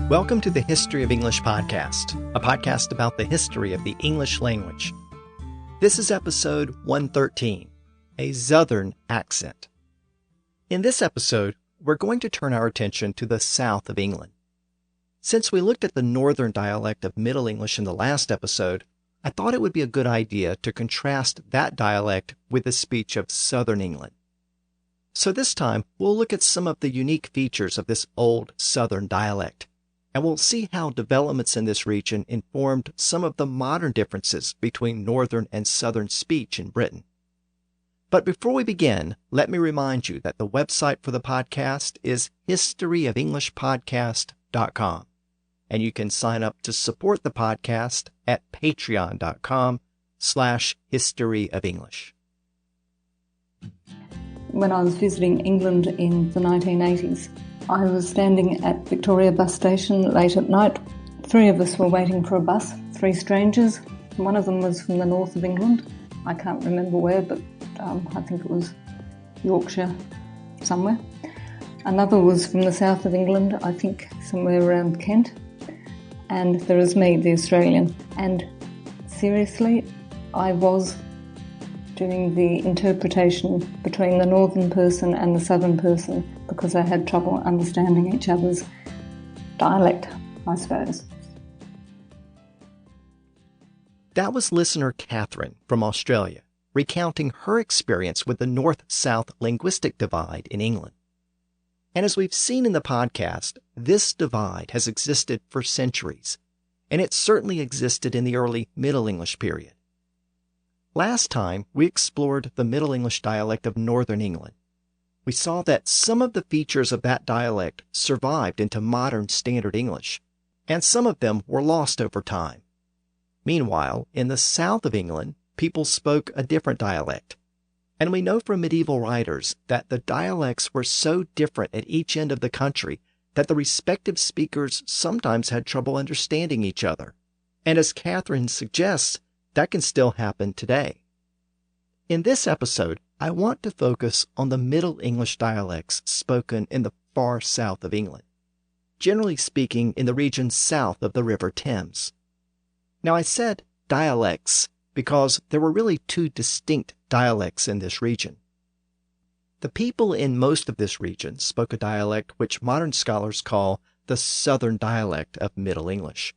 Welcome to the History of English podcast, a podcast about the history of the English language. This is episode 113, a Zouthern accent. In this episode, we're going to turn our attention to the south of England. Since we looked at the northern dialect of Middle English in the last episode, I thought it would be a good idea to contrast that dialect with the speech of southern England. So this time, we'll look at some of the unique features of this old southern dialect, and we'll see how developments in this region informed some of the modern differences between northern and southern speech in Britain. But before we begin, let me remind you that the website for the podcast is historyofenglishpodcast.com, and you can sign up to support the podcast at patreon.com/historyoфenglish. When I was visiting England in the 1980s, I was standing at Victoria bus station late at night. 3 of us were waiting for a bus, 3 strangers. One of them was from the north of England. I can't remember where, but I think it was Yorkshire somewhere. Another was from the south of England, I think somewhere around Kent. And there was me, the Australian. And seriously, I was doing the interpretation between the northern person and the southern person because I had trouble understanding each other's dialect, I suppose. That was listener Catherine from Australia, recounting her experience with the north-south linguistic divide in England. And as we've seen in the podcast, this divide has existed for centuries, and it certainly existed in the early Middle English period. Last time, we explored the Middle English dialect of Northern England. We saw that some of the features of that dialect survived into modern Standard English, and some of them were lost over time. Meanwhile, in the south of England, people spoke a different dialect. And we know from medieval writers that the dialects were so different at each end of the country that the respective speakers sometimes had trouble understanding each other. And as Catherine suggests, that can still happen today. In this episode, I want to focus on the Middle English dialects spoken in the far south of England, generally speaking in the region south of the River Thames. Now, I said dialects because there were really 2 distinct dialects in this region. The people in most of this region spoke a dialect which modern scholars call the Southern dialect of Middle English.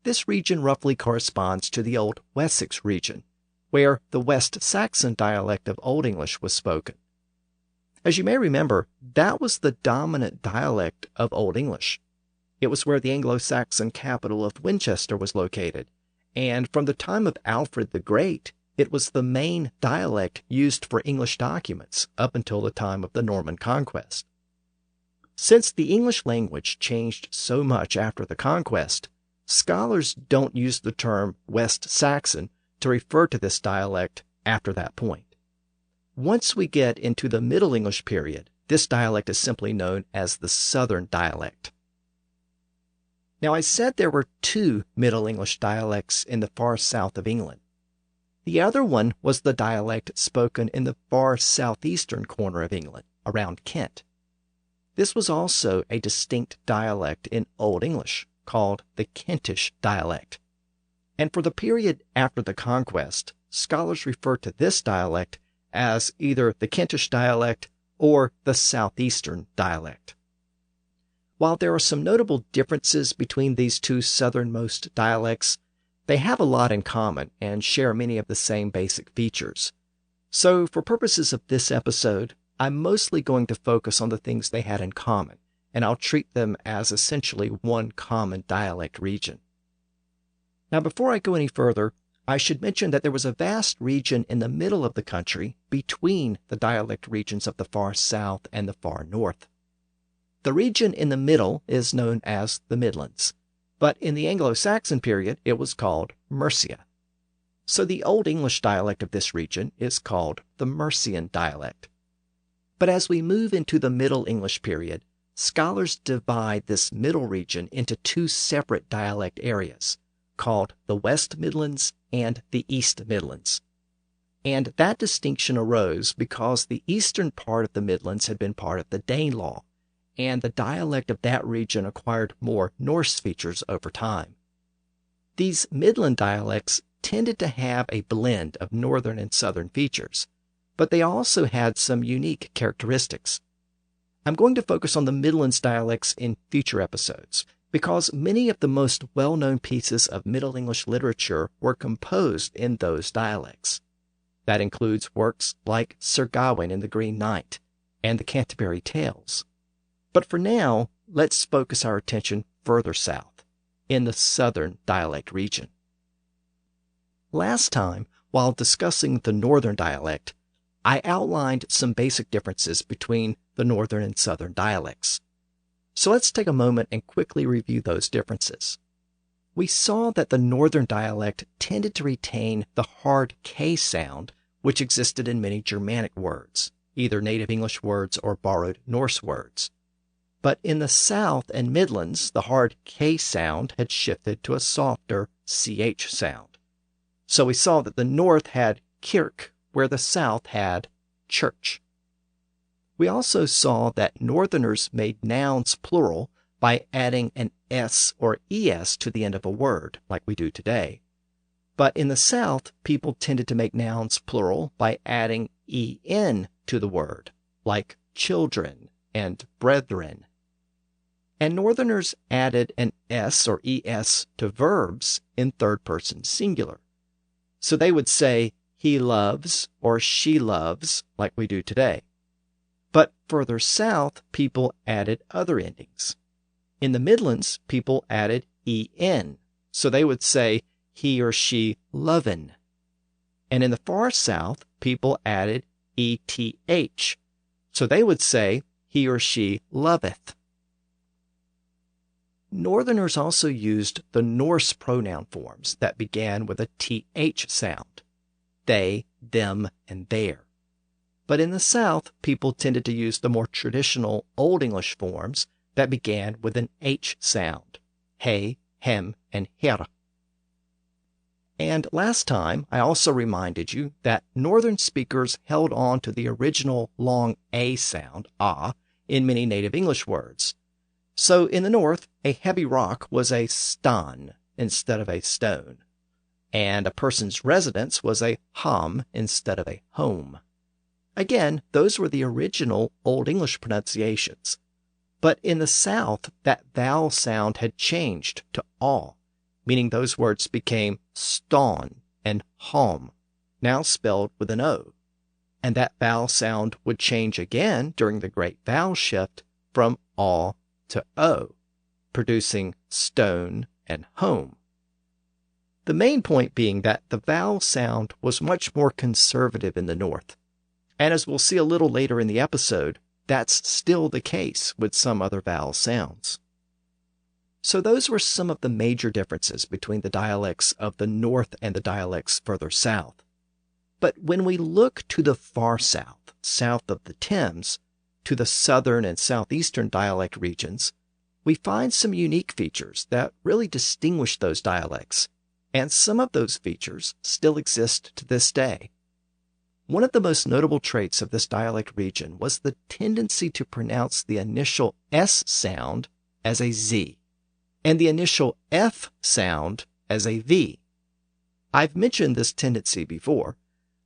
This region roughly corresponds to the Old Wessex region, where the West Saxon dialect of Old English was spoken. As you may remember, that was the dominant dialect of Old English. It was where the Anglo-Saxon capital of Winchester was located, and from the time of Alfred the Great, it was the main dialect used for English documents up until the time of the Norman Conquest. Since the English language changed so much after the conquest, scholars don't use the term West Saxon to refer to this dialect after that point. Once we get into the Middle English period, this dialect is simply known as the Southern dialect. Now, I said there were 2 Middle English dialects in the far south of England. The other one was the dialect spoken in the far southeastern corner of England, around Kent. This was also a distinct dialect in Old English, called the Kentish dialect. And for the period after the conquest, scholars refer to this dialect as either the Kentish dialect or the southeastern dialect. While there are some notable differences between these 2 southernmost dialects, they have a lot in common and share many of the same basic features. So for purposes of this episode, I'm mostly going to focus on the things they had in common, and I'll treat them as essentially one common dialect region. Now, before I go any further, I should mention that there was a vast region in the middle of the country between the dialect regions of the far south and the far north. The region in the middle is known as the Midlands, but in the Anglo-Saxon period it was called Mercia. So the Old English dialect of this region is called the Mercian dialect. But as we move into the Middle English period, scholars divide this middle region into 2 separate dialect areas, called the West Midlands and the East Midlands. And that distinction arose because the eastern part of the Midlands had been part of the Danelaw, and the dialect of that region acquired more Norse features over time. These Midland dialects tended to have a blend of northern and southern features, but they also had some unique characteristics. I'm going to focus on the Midlands dialects in future episodes, because many of the most well-known pieces of Middle English literature were composed in those dialects. That includes works like Sir Gawain and the Green Knight and the Canterbury Tales. But for now, let's focus our attention further south, in the southern dialect region. Last time, while discussing the northern dialect, I outlined some basic differences between the northern and southern dialects. So let's take a moment and quickly review those differences. We saw that the northern dialect tended to retain the hard K sound, which existed in many Germanic words, either native English words or borrowed Norse words. But in the South and Midlands, the hard K sound had shifted to a softer CH sound. So we saw that the North had kirk, where the South had church. We also saw that Northerners made nouns plural by adding an S or ES to the end of a word, like we do today. But in the South, people tended to make nouns plural by adding EN to the word, like children and brethren. And Northerners added an S or ES to verbs in third person singular. So they would say, he loves or she loves, like we do today. But further south, people added other endings. In the Midlands, people added en, so they would say he or she lovin'. And in the far south, people added eth, so they would say he or she loveth. Northerners also used the Norse pronoun forms that began with a th sound, they, them, and their. But in the South, people tended to use the more traditional Old English forms that began with an H sound, he, hem, and her. And last time, I also reminded you that Northern speakers held on to the original long A sound, in many native English words. So in the North, a heavy rock was a stan instead of a stone, and a person's residence was a ham instead of a home. Again, those were the original Old English pronunciations. But in the South, that vowel sound had changed to aw, meaning those words became ston and hom, now spelled with an O. And that vowel sound would change again during the Great Vowel Shift from aw to o, producing stone and home. The main point being that the vowel sound was much more conservative in the North. And as we'll see a little later in the episode, that's still the case with some other vowel sounds. So those were some of the major differences between the dialects of the North and the dialects further south. But when we look to the far south, south of the Thames, to the southern and southeastern dialect regions, we find some unique features that really distinguish those dialects, and some of those features still exist to this day. One of the most notable traits of this dialect region was the tendency to pronounce the initial S sound as a Z, and the initial F sound as a V. I've mentioned this tendency before.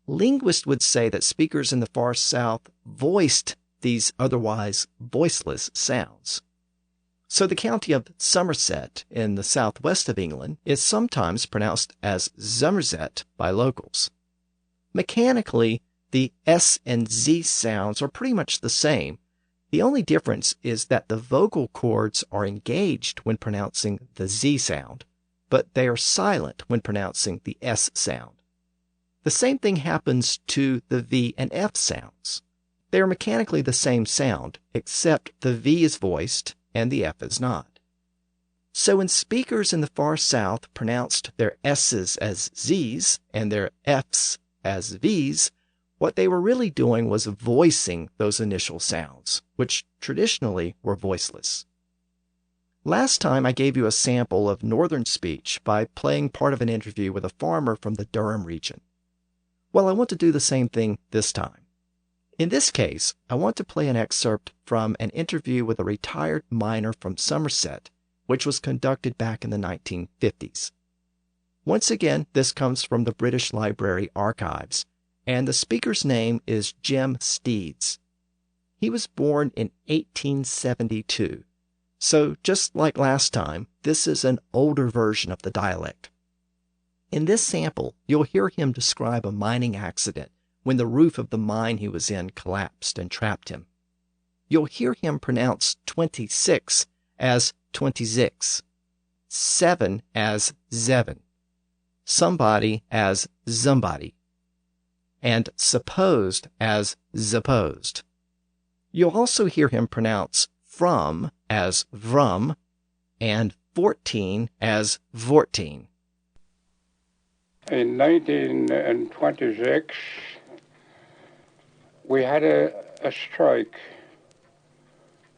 Linguists would say that speakers in the far south voiced these otherwise voiceless sounds. So the county of Somerset in the southwest of England is sometimes pronounced as Somerset by locals. Mechanically, the S and Z sounds are pretty much the same. The only difference is that the vocal cords are engaged when pronouncing the Z sound, but they are silent when pronouncing the S sound. The same thing happens to the V and F sounds. They are mechanically the same sound, except the V is voiced and the F is not. So when speakers in the far south pronounced their S's as Z's and their F's as V's, what they were really doing was voicing those initial sounds, which traditionally were voiceless. Last time I gave you a sample of northern speech by playing part of an interview with a farmer from the Durham region. Well, I want to do the same thing this time. In this case, I want to play an excerpt from an interview with a retired miner from Somerset, which was conducted back in the 1950s. Once again, this comes from the British Library archives, and the speaker's name is Jim Steeds. He was born in 1872, so just like last time, this is an older version of the dialect. In this sample, you'll hear him describe a mining accident when the roof of the mine he was in collapsed and trapped him. You'll hear him pronounce 26 as 26, 7 as zeven, somebody as somebody, and supposed as supposed. You'll also hear him pronounce from as vrum and 14 as vorteen. In 1926, we had a strike,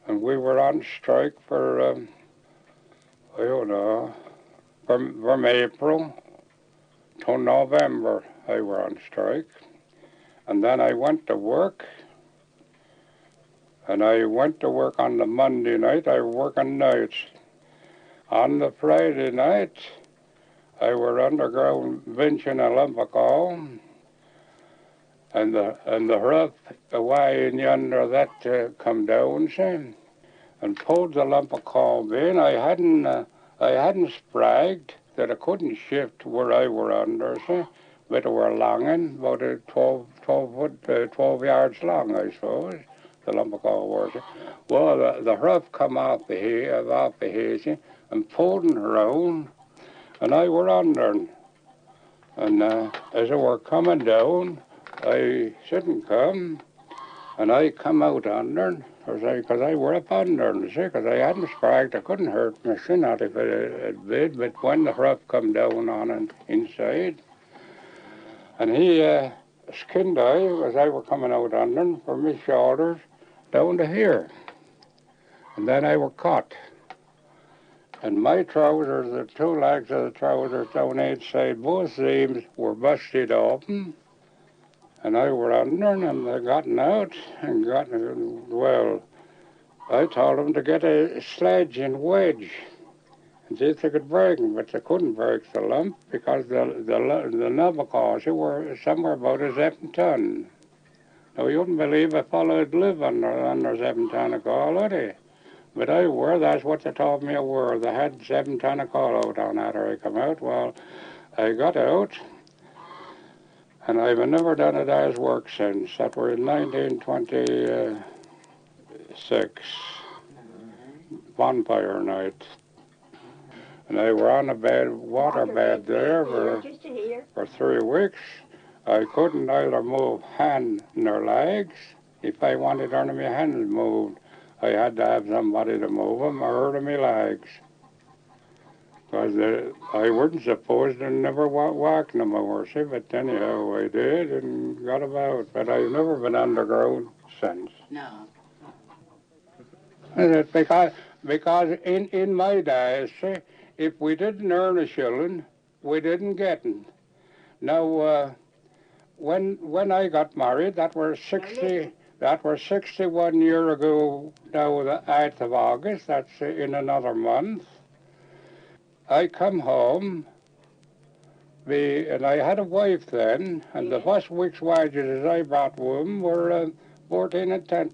and we were on strike for, from April to November, I were on strike. And then I went to work, and I went to work on the Monday night. I was working nights. On the Friday night, I were underground benching a lump of coal, and the roof away in yonder that come down, see, and pulled the lump of coal in. I hadn't spragged that I couldn't shift where I were under, see, but it were longing, about 12 yards long, I suppose. The lump of coal was. Well, the roof come off the haze, and pulled it around, and I were under. And as I were coming down, I shouldn't come, and I come out under, because I were up under, see, because I hadn't spragged. I couldn't hurt me, see, not if it did, but when the roof come down on it inside, and he skinned I, as I were coming out under, from my shoulders down to here, and then I were caught. And my trousers, the two legs of the trousers down each side, both seams were busted open. And I were under, and they gotten out, and well, I told them to get a sledge and wedge, and see if they could break them, but they couldn't break the lump, because the Navajo were somewhere about a 7 ton. Now, you wouldn't believe a fellow would live under 7 ton of coal, would he? But I were, that's what they told me I were. They had 7 ton of coal out on after I come out. Well, I got out, and I've never done a day's work since. That were in 1926, bonfire night. And I were on a water bed there for 3 weeks. I couldn't either move hand nor legs. If I wanted any of my hands moved, I had to have somebody to move them or hurt my legs. Because I wasn't supposed to never walk no more, see, but anyhow, I did and got about. But I've never been underground since. No. Because in my days, see, if we didn't earn a shilling, we didn't get it. Now, when I got married, that were 61 years ago, now the 8th of August, that's in another month. I come home, and I had a wife then, and the first week's wages I brought home were 14 and 10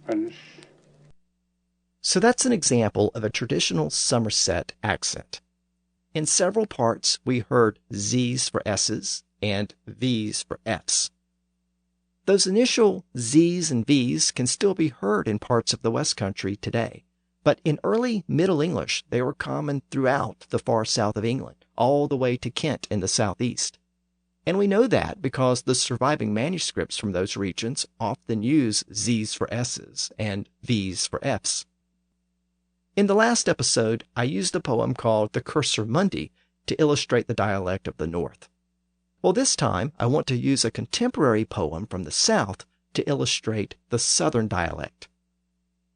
pence. So that's an example of a traditional Somerset accent. In several parts, we heard Z's for S's and V's for F's. Those initial Z's and V's can still be heard in parts of the West Country today, but in early Middle English they were common throughout the far south of England, all the way to Kent in the southeast. And we know that because the surviving manuscripts from those regions often use Z's for S's and V's for F's. In the last episode, I used a poem called The Cursor Mundi to illustrate the dialect of the North. Well, this time I want to use a contemporary poem from the South to illustrate the Southern dialect.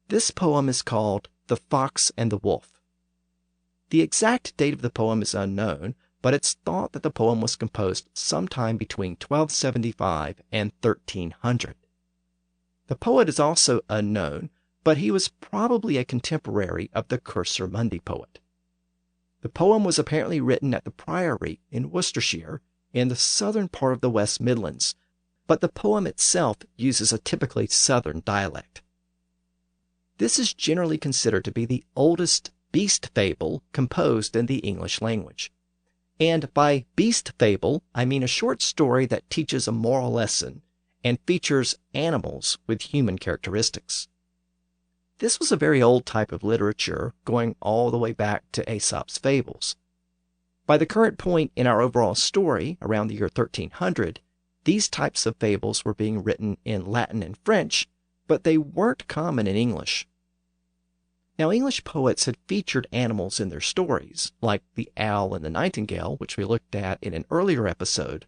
This poem is called The Fox and the Wolf. The exact date of the poem is unknown, but it's thought that the poem was composed sometime between 1275 and 1300. The poet is also unknown, but he was probably a contemporary of the Cursor Mundi poet. The poem was apparently written at the Priory in Worcestershire, in the southern part of the West Midlands, but the poem itself uses a typically southern dialect. This is generally considered to be the oldest beast fable composed in the English language. And by beast fable, I mean a short story that teaches a moral lesson and features animals with human characteristics. This was a very old type of literature, going all the way back to Aesop's fables. By the current point in our overall story, around the year 1300, these types of fables were being written in Latin and French, but they weren't common in English. Now, English poets had featured animals in their stories, like the owl and the nightingale, which we looked at in an earlier episode,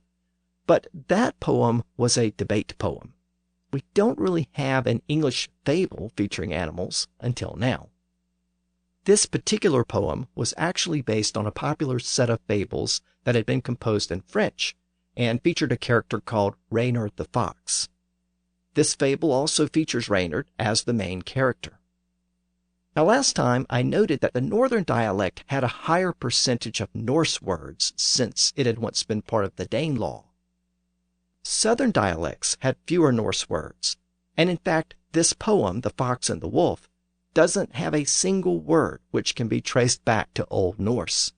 but that poem was a debate poem. We don't really have an English fable featuring animals until now. This particular poem was actually based on a popular set of fables that had been composed in French and featured a character called Reynard the Fox. This fable also features Reynard as the main character. Now, last time I noted that the northern dialect had a higher percentage of Norse words since it had once been part of the Danelaw. Southern dialects had fewer Norse words, and in fact, this poem, The Fox and the Wolf, doesn't have a single word which can be traced back to Old Norse.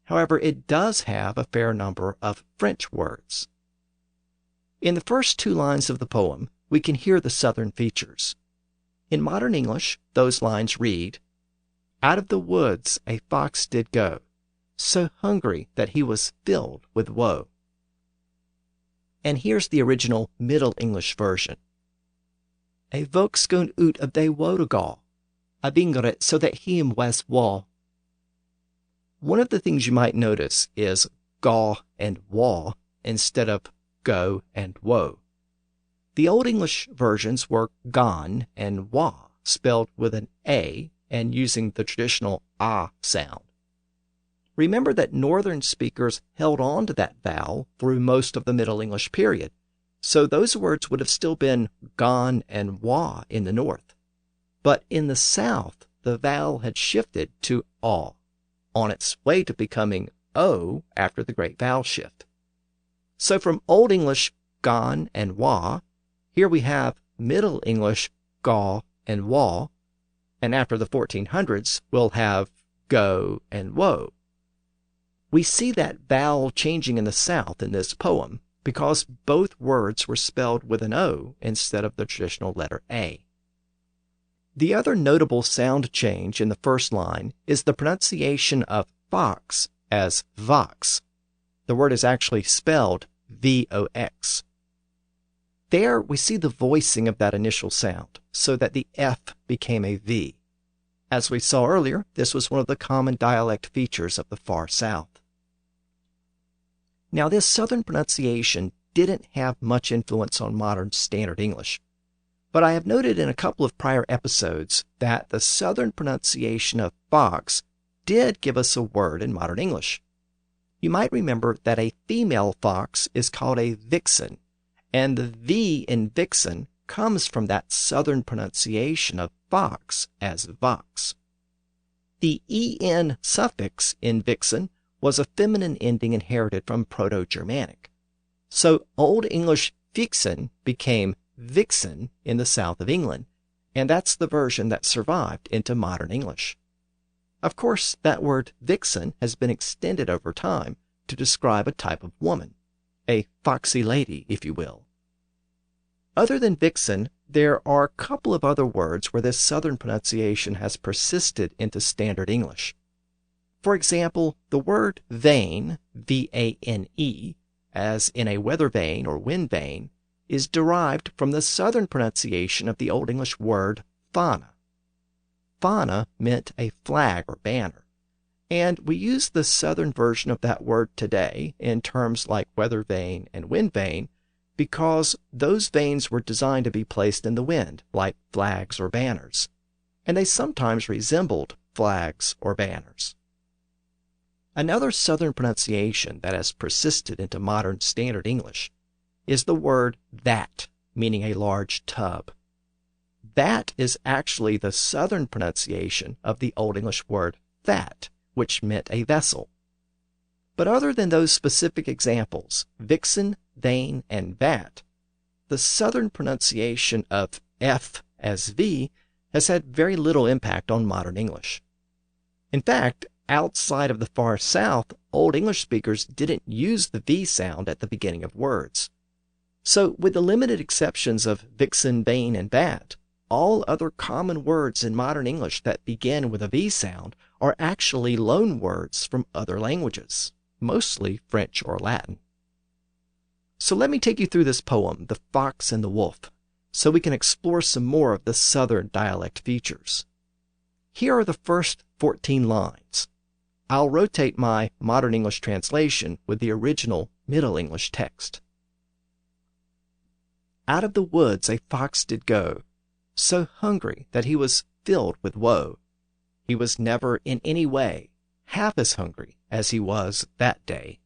However, it does have a fair number of French words. In the first two lines of the poem, we can hear the southern features. In modern English, those lines read, "Out of the woods a fox did go, so hungry that he was filled with woe." And here's the original Middle English version. "A volks goen ut of de wodegal, a bingeret so that him was wall." One of the things you might notice is gaw and waw instead of go and woe. The Old English versions were gon and wa, spelled with an A and using the traditional ah sound. Remember that Northern speakers held on to that vowel through most of the Middle English period, so those words would have still been gon and wa in the North. But in the South, the vowel had shifted to aw, on its way to becoming o after the great vowel shift. So from Old English gon and wa, here we have Middle English gaw and waw, and after the 1400s, we'll have go and woe. We see that vowel changing in the South in this poem because both words were spelled with an O instead of the traditional letter A. The other notable sound change in the first line is the pronunciation of fox as vox. The word is actually spelled V-O-X. There we see the voicing of that initial sound so that the F became a V. As we saw earlier, this was one of the common dialect features of the far South. Now, this Southern pronunciation didn't have much influence on modern Standard English, but I have noted in a couple of prior episodes that the Southern pronunciation of fox did give us a word in modern English. You might remember that a female fox is called a vixen, and the V in vixen comes from that Southern pronunciation of fox as vox. The en suffix in vixen was a feminine ending inherited from Proto-Germanic. So Old English vixen became vixen in the south of England, and that's the version that survived into modern English. Of course, that word vixen has been extended over time to describe a type of woman, a foxy lady, if you will. Other than vixen, there are a couple of other words where this Southern pronunciation has persisted into Standard English. For example, the word vane, V-A-N-E, as in a weather vane or wind vane, is derived from the Southern pronunciation of the Old English word fauna. Fauna meant a flag or banner, and we use the Southern version of that word today in terms like weather vane and wind vane because those vanes were designed to be placed in the wind, like flags or banners, and they sometimes resembled flags or banners. Another Southern pronunciation that has persisted into modern Standard English is the word that, meaning a large tub. That is actually the Southern pronunciation of the Old English word that, which meant a vessel. But other than those specific examples, vixen, vane, and vat, the Southern pronunciation of F as V has had very little impact on modern English. In fact, outside of the far South, Old English speakers didn't use the V sound at the beginning of words. So, with the limited exceptions of vixen, vane, and vat, all other common words in modern English that begin with a V sound are actually loan words from other languages, mostly French or Latin. So let me take you through this poem, The Fox and the Wolf, so we can explore some more of the Southern dialect features. Here are the first 14 lines. I'll rotate my modern English translation with the original Middle English text. Out of the woods a fox did go, so hungry that he was filled with woe. He was never in any way half as hungry as he was that day.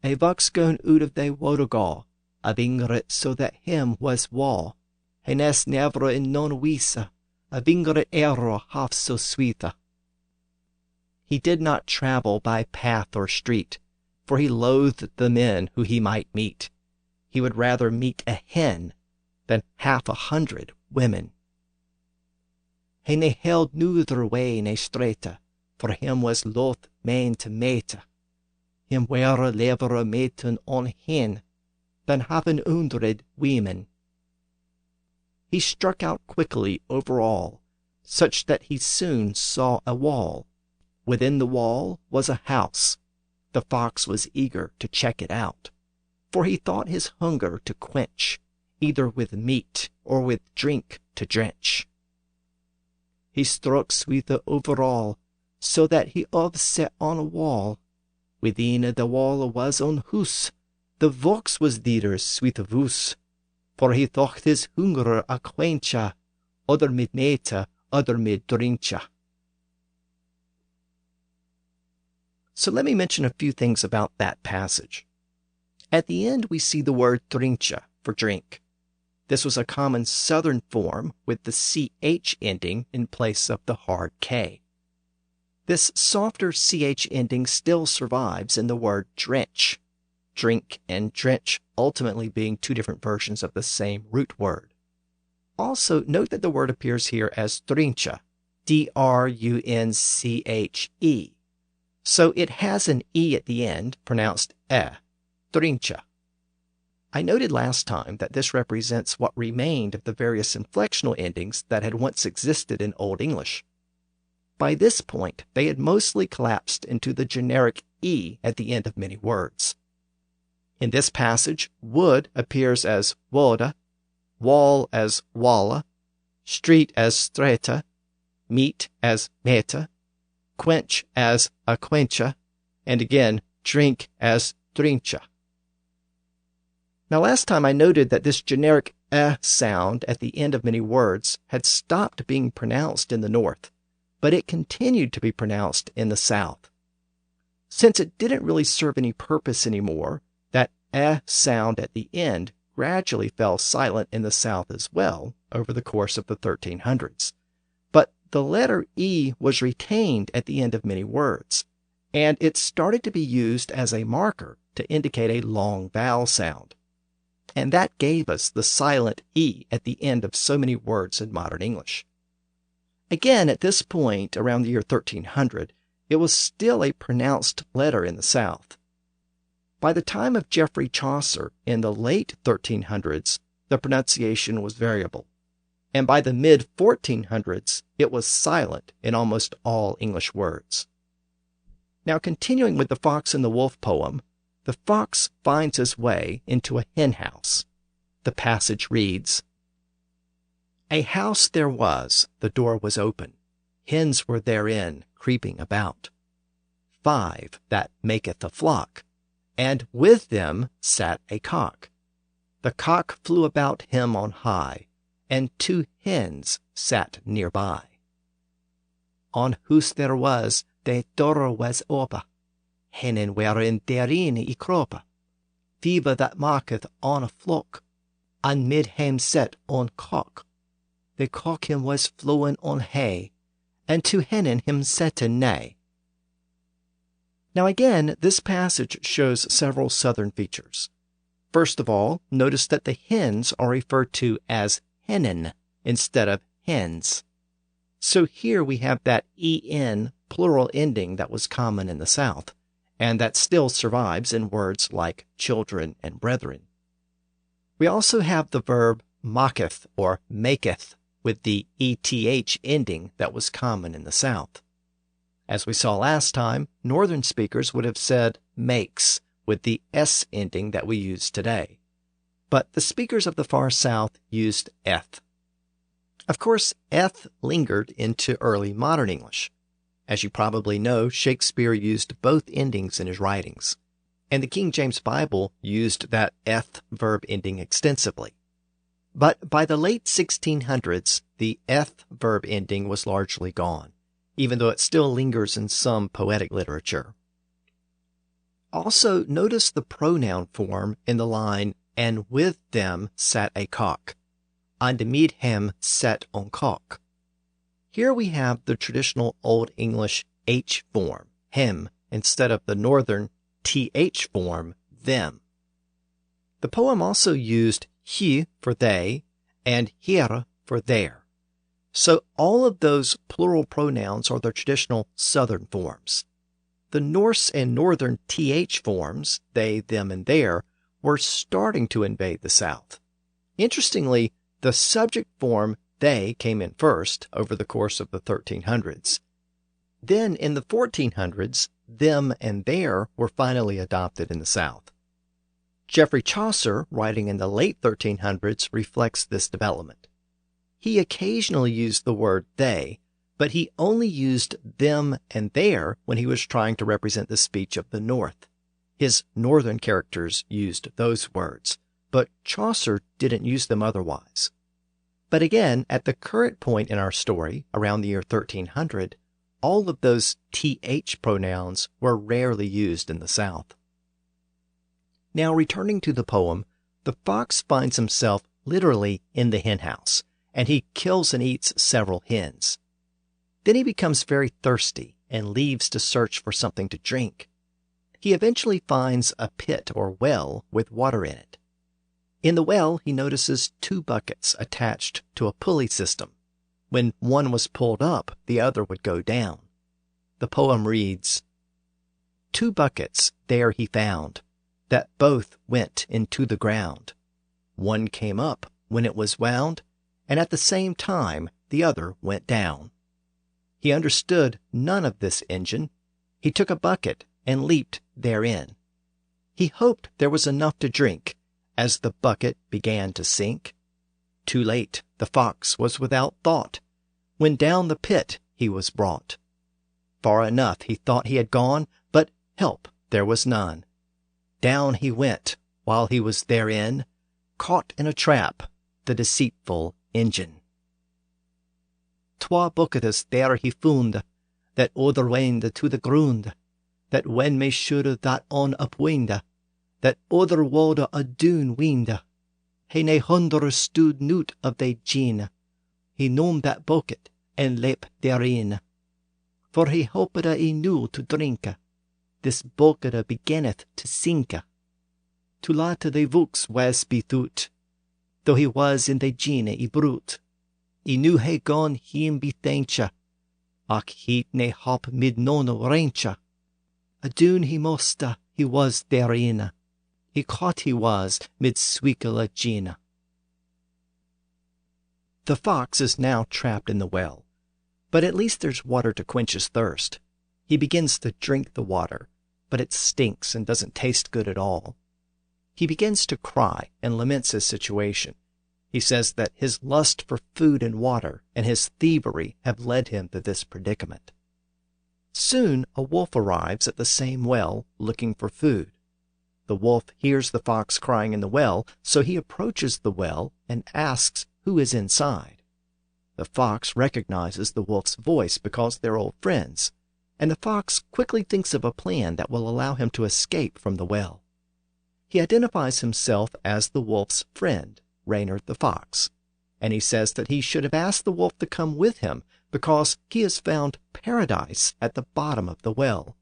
A fox gone out of the wodogaw, a vingret so that him was wall. He nes never in non wisa, a vingret error half so sweeta. He did not travel by path or street, for he loathed the men who he might meet. He would rather meet a hen than 100 women. He ne held neither way ne straighta, for him was loth man to mate. Him were lever maten on hen than 100 women. He struck out quickly over all, such that he soon saw a wall. Within the wall was a house. The fox was eager to check it out, for he thought his hunger to quench, either with meat or with drink to drench. He struck Zouthern over all, so that he offset on a wall. Within the wall was an house, the vox was dieder Zouthern voos, for he thought his hunger a quencha, other mid meta, other mid drincha. So let me mention a few things about that passage. At the end, we see the word drincha for drink. This was a common Southern form with the CH ending in place of the hard K. This softer CH ending still survives in the word drench, drink and drench ultimately being two different versions of the same root word. Also, note that the word appears here as drincha, D-R-U-N-C-H-E. So it has an E at the end, pronounced drincha. I noted last time that this represents what remained of the various inflectional endings that had once existed in Old English. By this point, they had mostly collapsed into the generic E at the end of many words. In this passage, wood appears as woda, wall as walla, street as streta, meat as meta, quench as a quencha, and again, drink as drincha. Now, last time I noted that this generic sound at the end of many words had stopped being pronounced in the North, but it continued to be pronounced in the South. Since it didn't really serve any purpose anymore, that sound at the end gradually fell silent in the South as well over the course of the 1300s. But the letter E was retained at the end of many words, and it started to be used as a marker to indicate a long vowel sound. And that gave us the silent E at the end of so many words in modern English. Again, at this point, around the year 1300, it was still a pronounced letter in the South. By the time of Geoffrey Chaucer in the late 1300s, the pronunciation was variable, and by the mid-1400s, it was silent in almost all English words. Now, continuing with the Fox and the Wolf poem, the fox finds his way into a hen house. The passage reads, A house there was, the door was open, hens were therein creeping about. 5 that maketh a flock, and with them sat a cock. The cock flew about him on high, and 2 hens sat near by. On whose there was, the door was open, henen wherein therein I krope. Fever that marketh on a flock, and mid him set on cock. the cock him was flowing on hay, and to hennen him settin nay. Now again, this passage shows several Southern features. First of all, notice that the hens are referred to as hennen instead of hens. So here we have that en plural ending that was common in the South, and that still survives in words like children and brethren. We also have the verb mocketh or maketh with the eth ending that was common in the South. As we saw last time, Northern speakers would have said makes with the s ending that we use today. But the speakers of the far South used eth. Of course, eth lingered into early modern English. As you probably know, Shakespeare used both endings in his writings, and the King James Bible used that eth verb ending extensively. But by the late 1600s, the eth verb ending was largely gone, even though it still lingers in some poetic literature. Also, notice the pronoun form in the line, and with them sat a cock. And med him sat on cock. Here we have the traditional Old English H form, him, instead of the Northern TH form, them. The poem also used he for they and here for their. So all of those plural pronouns are the traditional Southern forms. The Norse and Northern TH forms, they, them, and their, were starting to invade the South. Interestingly, the subject form they came in first over the course of the 1300s. Then in the 1400s, them and their were finally adopted in the South. Geoffrey Chaucer, writing in the late 1300s, reflects this development. He occasionally used the word they, but he only used them and their when he was trying to represent the speech of the North. His Northern characters used those words, but Chaucer didn't use them otherwise. But again, at the current point in our story, around the year 1300, all of those th pronouns were rarely used in the South. Now, returning to the poem, the fox finds himself literally in the henhouse, and he kills and eats several hens. Then he becomes very thirsty and leaves to search for something to drink. He eventually finds a pit or well with water in it. In the well, he notices 2 buckets attached to a pulley system. When one was pulled up, the other would go down. The poem reads, 2 buckets there he found, that both went into the ground. One came up when it was wound, and at the same time the other went down. He understood none of this engine. He took a bucket and leaped therein. He hoped there was enough to drink, as the bucket began to sink. Too late, the fox was without thought, when down the pit he was brought. Far enough he thought he had gone, but help there was none. Down he went, while he was therein, caught in a trap, the deceitful engine. 'Twa bucketes there he found, that otherwend to the ground, that when me should that on upwind, that other wode a doon wind. He nae understood noot of they gin. He nom that bucket, and leap therein. For he hoped he knew to drink. This bucket beginneth to sink. To lat they vooks was bethought, though he was in the gin I brute. He knew he gone him bethancha, och he nae hop mid none rancha. A doon he musta, he was therein. He caught he was mid sweekle gin. The fox is now trapped in the well, but at least there's water to quench his thirst. He begins to drink the water, but it stinks and doesn't taste good at all. He begins to cry and laments his situation. He says that his lust for food and water and his thievery have led him to this predicament. Soon a wolf arrives at the same well looking for food. The wolf hears the fox crying in the well, so he approaches the well and asks who is inside. The fox recognizes the wolf's voice because they're old friends, and the fox quickly thinks of a plan that will allow him to escape from the well. He identifies himself as the wolf's friend, Reynard the fox. and he says that he should have asked the wolf to come with him because he has found paradise at the bottom of the well.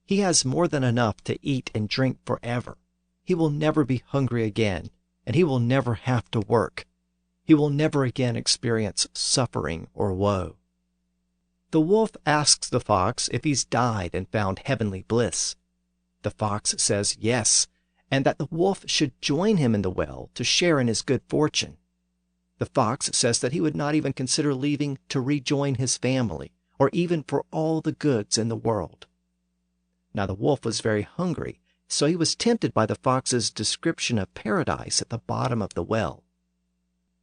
He has more than enough to eat and drink forever. He will never be hungry again, and he will never have to work. He will never again experience suffering or woe. The wolf asks the fox if he's died and found heavenly bliss. The fox says yes, and that the wolf should join him in the well to share in his good fortune. The fox says that he would not even consider leaving to rejoin his family, or even for all the goods in the world. Now the wolf was very hungry, so he was tempted by the fox's description of paradise at the bottom of the well.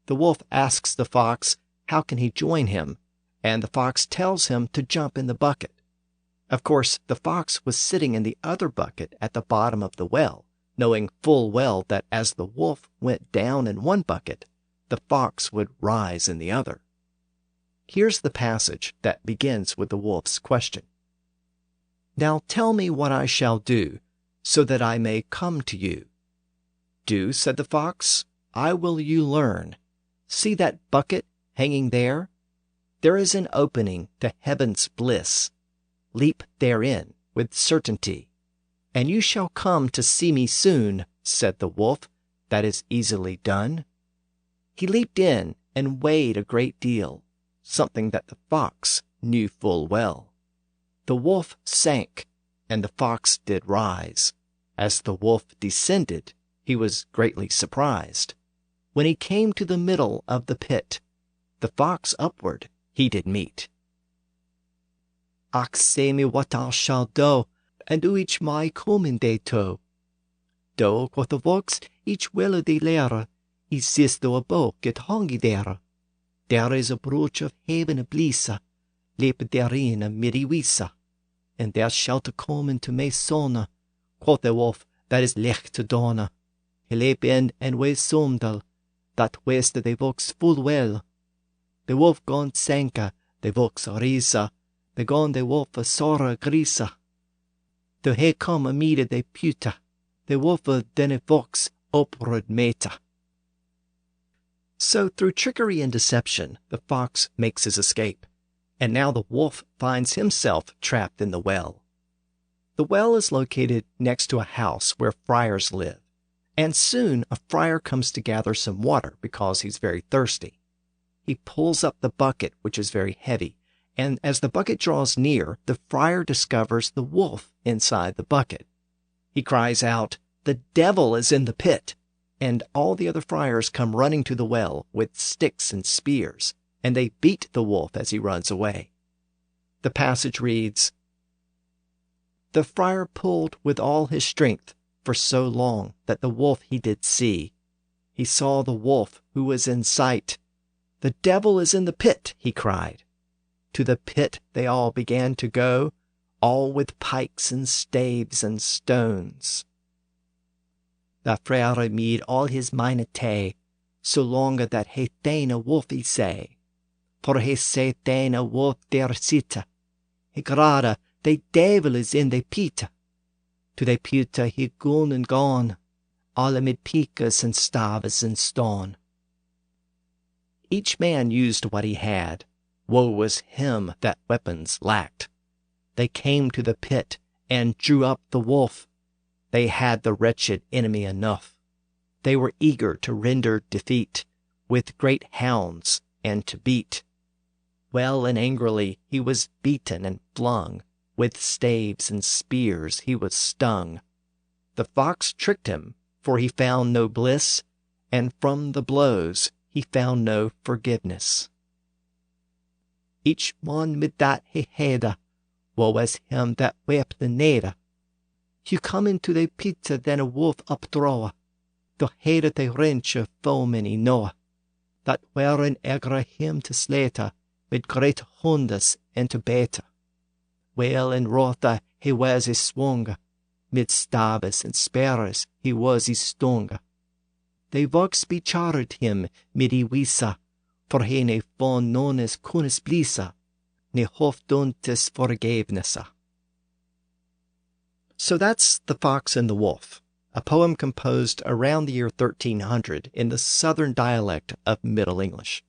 The wolf asks the fox how can he join him, and the fox tells him to jump in the bucket. Of course, the fox was sitting in the other bucket at the bottom of the well, knowing full well that as the wolf went down in one bucket, the fox would rise in the other. Here's the passage that begins with the wolf's question. Now tell me what I shall do, so that I may come to you. Do, said the fox, I will you learn. See that bucket hanging there? There is an opening to heaven's bliss. Leap therein with certainty. And you shall come to see me soon, said the wolf. That is easily done. He leaped in and weighed a great deal, something that the fox knew full well. The wolf sank, and the fox did rise. As the wolf descended, he was greatly surprised. When he came to the middle of the pit, the fox upward he did meet. Ach, say me what I shall do, and who each my coming day to. Do, quoth the fox, each will de lere, he sis do a book get hongy there. There is a brooch of heaven a blisa, leap therein a midi wisa, and there shalt come into me sona, quoth the wolf, that is lech to dona. He leap in and way sumdal, that west de vox full well. The wolf gone sanka, the vox risa, the gone the wolf a sora grisa. The he come a mida de puta, the wolf a dene vox oprud meta. So through trickery and deception, the fox makes his escape, and now the wolf finds himself trapped in the well. The well is located next to a house where friars live, and soon a friar comes to gather some water because he's very thirsty. He pulls up the bucket, which is very heavy, and as the bucket draws near, the friar discovers the wolf inside the bucket. He cries out, "The devil is in the pit!" And all the other friars come running to the well with sticks and spears, and they beat the wolf as he runs away. The passage reads, The friar pulled with all his strength for so long that the wolf he did see. He saw the wolf who was in sight. "The devil is in the pit," he cried. To the pit they all began to go, all with pikes and staves and stones. The friar made all his minete, so long that he ta'en a wolf he say. For he say ta'en a wolf der sita. He grada, the devil is in the pit. To the pit he gone and gone, all amid picas and staves and stone. Each man used what he had. Woe was him that weapons lacked. They came to the pit and drew up the wolf. They had the wretched enemy enough. They were eager to render defeat, with great hounds and to beat. Well and angrily he was beaten and flung, with staves and spears he was stung. The fox tricked him, for he found no bliss, and from the blows he found no forgiveness. Each one with that he had, woe was him that wept the neder. You come into the pit then a wolf updraw, the head of the wrench of foemen he know, that were an egra him to slater, with great hundas and to better. Well and rotha he was his swung, mid staves and spears he was his stung. They vox becharred him midi wisa, for he ne fond nones kunis blisa, ne hof duntes forgivenessa. So that's the fox and the wolf. a poem composed around the year 1300 in the Southern dialect of Middle English.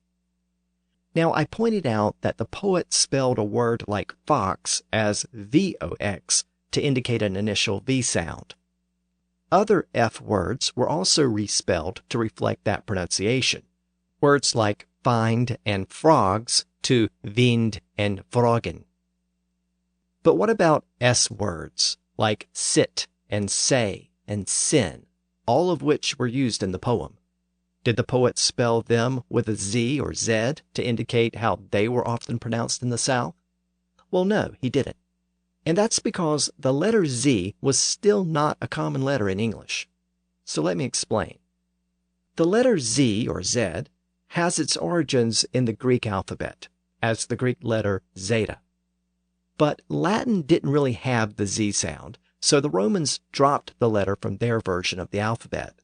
Now, I pointed out that the poet spelled a word like fox as VOX to indicate an initial V sound. Other F words were also respelled to reflect that pronunciation. Words like find and frogs to vind and vrogen. But what about S words like sit and say and sin, all of which were used in the poem? Did the poet spell them with a Z or Z to indicate how they were often pronounced in the South? Well, no, he didn't. And that's because the letter Z was still not a common letter in English. So let me explain. The letter Z or Z has its origins in the Greek alphabet, as the Greek letter zeta. But Latin didn't really have the Z sound, so the Romans dropped the letter from their version of the alphabet.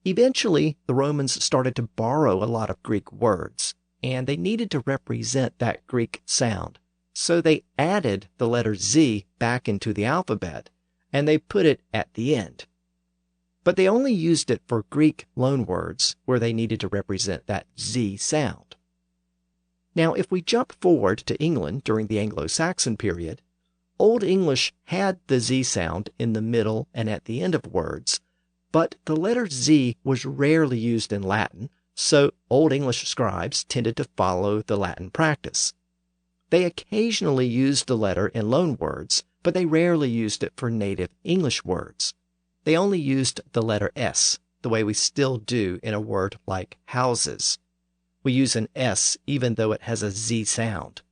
Eventually, the Romans started to borrow a lot of Greek words, and they needed to represent that Greek sound. So they added the letter Z back into the alphabet, and they put it at the end. But they only used it for Greek loanwords where they needed to represent that Z sound. Now, if we jump forward to England during the Anglo-Saxon period, Old English had the Z sound in the middle and at the end of words, but the letter Z was rarely used in Latin, so Old English scribes tended to follow the Latin practice. They occasionally used the letter in loanwords, but they rarely used it for native English words. They only used the letter S, the way we still do in a word like houses. We use an S even though it has a Z sound.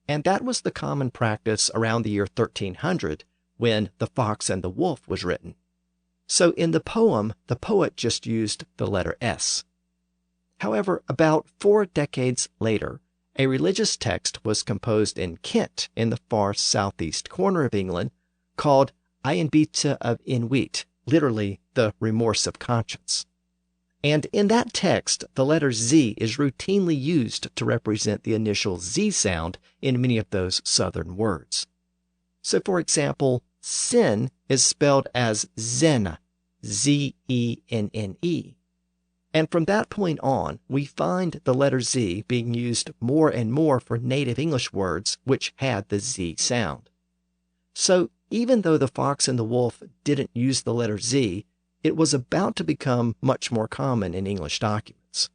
And that was the common practice around the year 1300 when The Fox and the Wolf was written. So in the poem, the poet just used the letter S. However, about 4 decades later, a religious text was composed in Kent in the far southeast corner of England called Ienbita of Inwit, literally the remorse of conscience. And in that text, the letter Z is routinely used to represent the initial Z sound in many of those southern words. So for example, sin is spelled as Zenne, Z-E-N-N-E. And from that point on, we find the letter Z being used more and more for native English words which had the Z sound. So even though The Fox and the Wolf didn't use the letter Z, it was about to become much more common in English documents.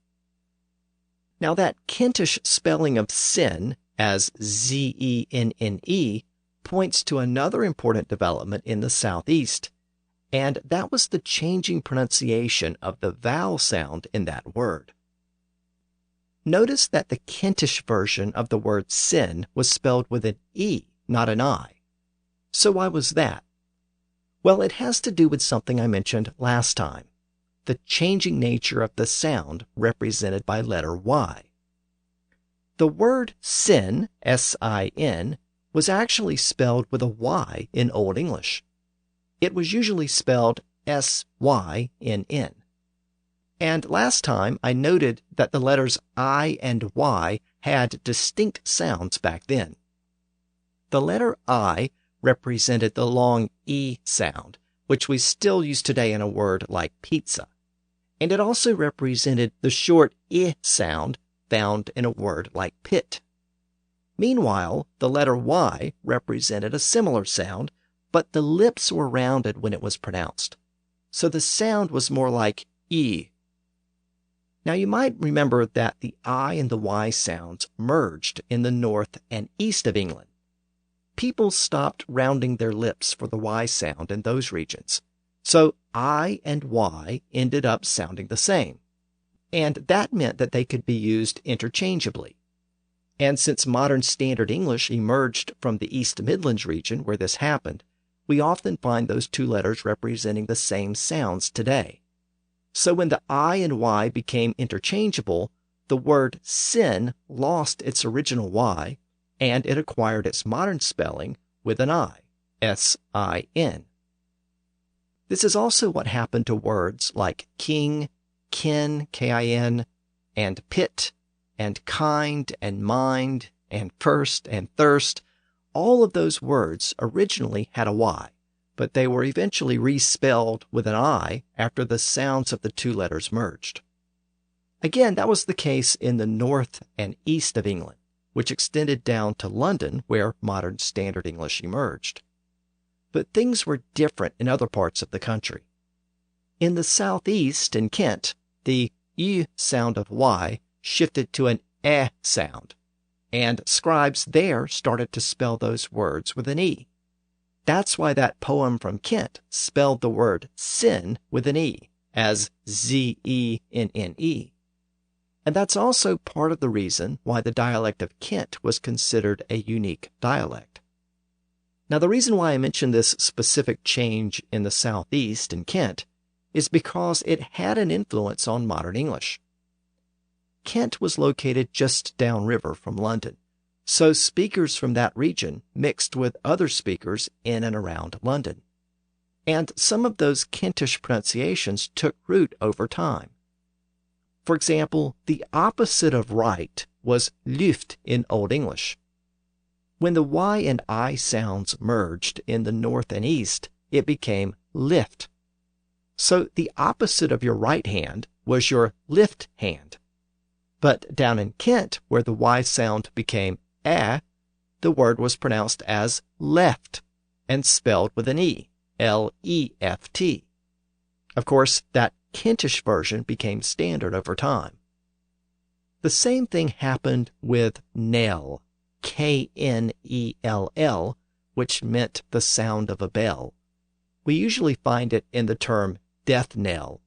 Now that Kentish spelling of sin as Z-E-N-N-E points to another important development in the Southeast, and that was the changing pronunciation of the vowel sound in that word. Notice that the Kentish version of the word sin was spelled with an E, not an I. So why was that? Well, it has to do with something I mentioned last time, the changing nature of the sound represented by letter Y. The word sin, S-I-N, was actually spelled with a Y in Old English. It was usually spelled S-Y-N-N. And last time I noted that the letters I and Y had distinct sounds back then. The letter I represented the long E sound, which we still use today in a word like pizza. And it also represented the short I sound found in a word like pit. Meanwhile, the letter Y represented a similar sound, but the lips were rounded when it was pronounced. So the sound was more like E. Now you might remember that the I and the Y sounds merged in the north and east of England. People stopped rounding their lips for the Y sound in those regions. So I and Y ended up sounding the same. And that meant that they could be used interchangeably. And since modern Standard English emerged from the East Midlands region where this happened, we often find those two letters representing the same sounds today. So when the I and Y became interchangeable, the word sin lost its original Y, and it acquired its modern spelling with an I, S-I-N. This is also what happened to words like king, kin, K-I-N, and pit, and kind, and mind, and first, and thirst. All of those words originally had a Y, but they were eventually respelled with an I after the sounds of the two letters merged. Again, that was the case in the north and east of England, which extended down to London, where modern Standard English emerged. But things were different in other parts of the country. In the southeast, in Kent, the Y sound of Y shifted to an E sound, and scribes there started to spell those words with an E. That's why that poem from Kent spelled the word sin with an E, as Z-E-N-N-E. And that's also part of the reason why the dialect of Kent was considered a unique dialect. Now, the reason why I mention this specific change in the southeast in Kent is because it had an influence on modern English. Kent was located just downriver from London, so speakers from that region mixed with other speakers in and around London. And some of those Kentish pronunciations took root over time. For example, the opposite of right was lyft in Old English. When the Y and I sounds merged in the north and east, it became lift. So the opposite of your right hand was your lift hand. But down in Kent, where the Y sound became the word was pronounced as left and spelled with an E, L-E-F-T. Of course, that Kentish version became standard over time. The same thing happened with knell, K-N-E-L-L, which meant the sound of a bell. We usually find it in the term death knell.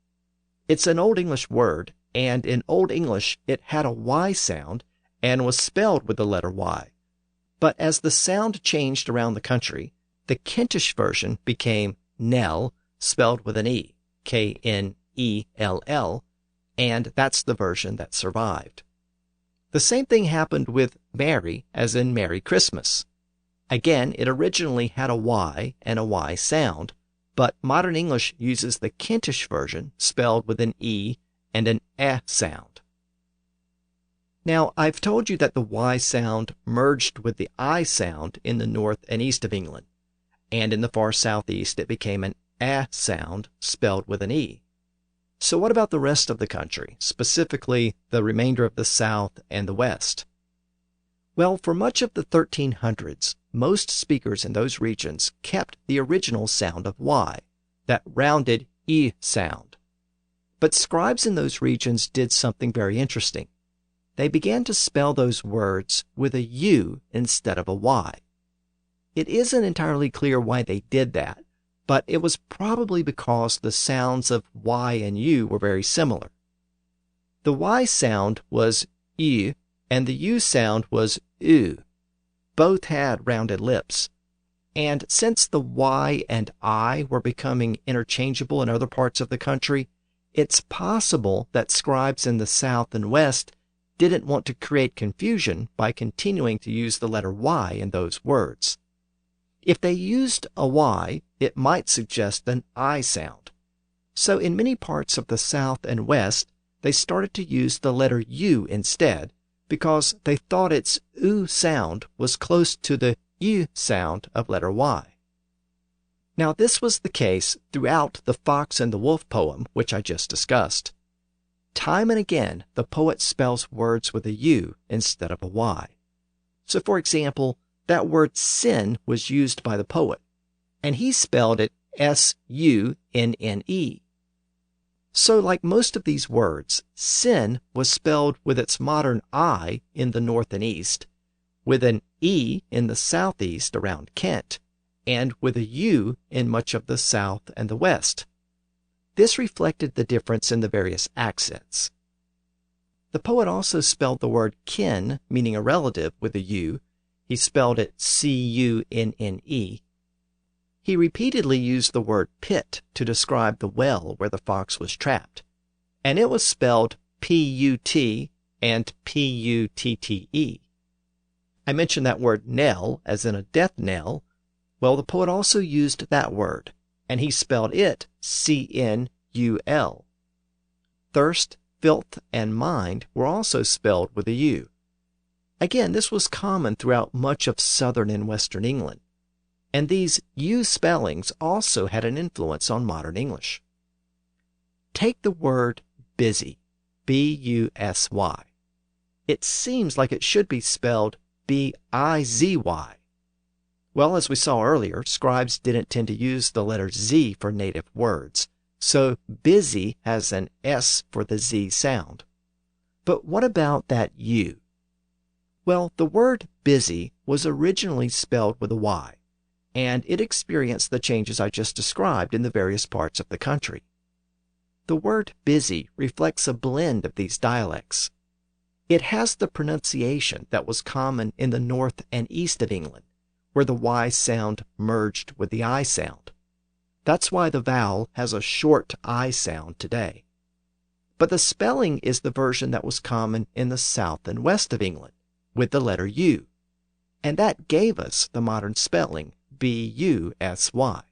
It's an Old English word, and in Old English it had a Y sound and was spelled with the letter Y. But as the sound changed around the country, the Kentish version became knell, spelled with an E, K-N-E-L-L, and that's the version that survived. The same thing happened with Merry, as in Merry Christmas. Again, it originally had a Y and a Y sound, but modern English uses the Kentish version, spelled with an E and an E sound. Now, I've told you that the Y sound merged with the I sound in the north and east of England, and in the far southeast it became an E sound spelled with an E. So what about the rest of the country, specifically the remainder of the South and the West? Well, for much of the 1300s, most speakers in those regions kept the original sound of Y, that rounded E sound. But scribes in those regions did something very interesting. They began to spell those words with a U instead of a Y. It isn't entirely clear why they did that, but it was probably because the sounds of Y and U were very similar. The Y sound was U, and the U sound was U. Both had rounded lips. And since the Y and I were becoming interchangeable in other parts of the country, it's possible that scribes in the South and West didn't want to create confusion by continuing to use the letter Y in those words. If they used a Y, it might suggest an I sound. So in many parts of the South and West, they started to use the letter U instead because they thought its U sound was close to the U sound of letter Y. Now, this was the case throughout the Fox and the Wolf poem, which I just discussed. Time and again, the poet spells words with a U instead of a Y. So, for example, that word sin was used by the poet, and he spelled it S-U-N-N-E. So, like most of these words, sin was spelled with its modern I in the north and east, with an E in the southeast around Kent, and with a U in much of the south and the west. This reflected the difference in the various accents. The poet also spelled the word kin, meaning a relative, with a U. He spelled it C-U-N-N-E. He repeatedly used the word pit to describe the well where the fox was trapped, and it was spelled P-U-T and P-U-T-T-E. I mentioned that word knell as in a death knell. Well, the poet also used that word, and he spelled it C-N-U-L. Thirst, filth, and mind were also spelled with a U. Again, this was common throughout much of southern and western England. and these U spellings also had an influence on modern English. Take the word busy, B-U-S-Y. It seems like it should be spelled B-I-Z-Y. Well, as we saw earlier, scribes didn't tend to use the letter Z for native words, so busy has an S for the Z sound. But what about that U? Well, the word busy was originally spelled with a Y, and it experienced the changes I just described in the various parts of the country. The word busy reflects a blend of these dialects. It has the pronunciation that was common in the north and east of England, where the Y sound merged with the I sound. That's why the vowel has a short I sound today. But the spelling is the version that was common in the south and west of England, with the letter U, and that gave us the modern spelling B-U-S-Y.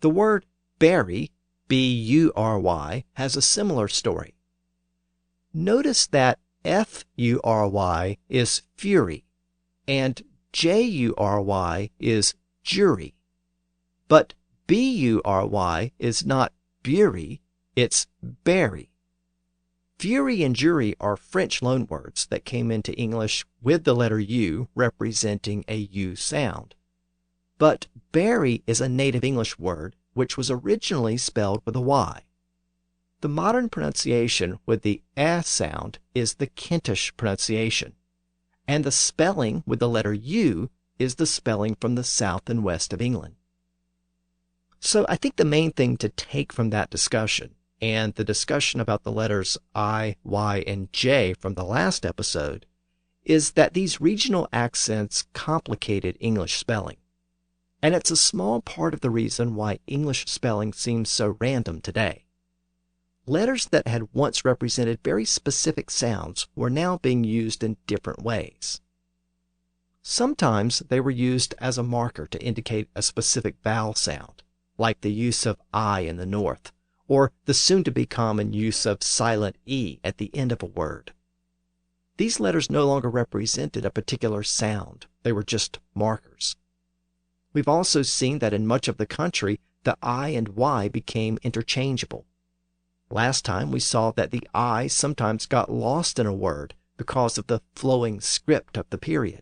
The word bury, B-U-R-Y, has a similar story. Notice that F-U-R-Y is fury, and J-U-R-Y is jury. But B-U-R-Y is not bury, it's bury. Fury and jury are French loanwords that came into English with the letter U representing a U sound. But bury is a native English word which was originally spelled with a Y. The modern pronunciation with the A sound is the Kentish pronunciation, and the spelling with the letter U is the spelling from the south and west of England. So I think the main thing to take from that discussion, and the discussion about the letters I, Y, and J from the last episode, is that these regional accents complicated English spelling. And it's a small part of the reason why English spelling seems so random today. Letters that had once represented very specific sounds were now being used in different ways. Sometimes they were used as a marker to indicate a specific vowel sound, like the use of I in the north, or the soon-to-be common use of silent E at the end of a word. These letters no longer represented a particular sound, they were just markers. We've also seen that in much of the country, the I and Y became interchangeable. Last time we saw that the I sometimes got lost in a word because of the flowing script of the period.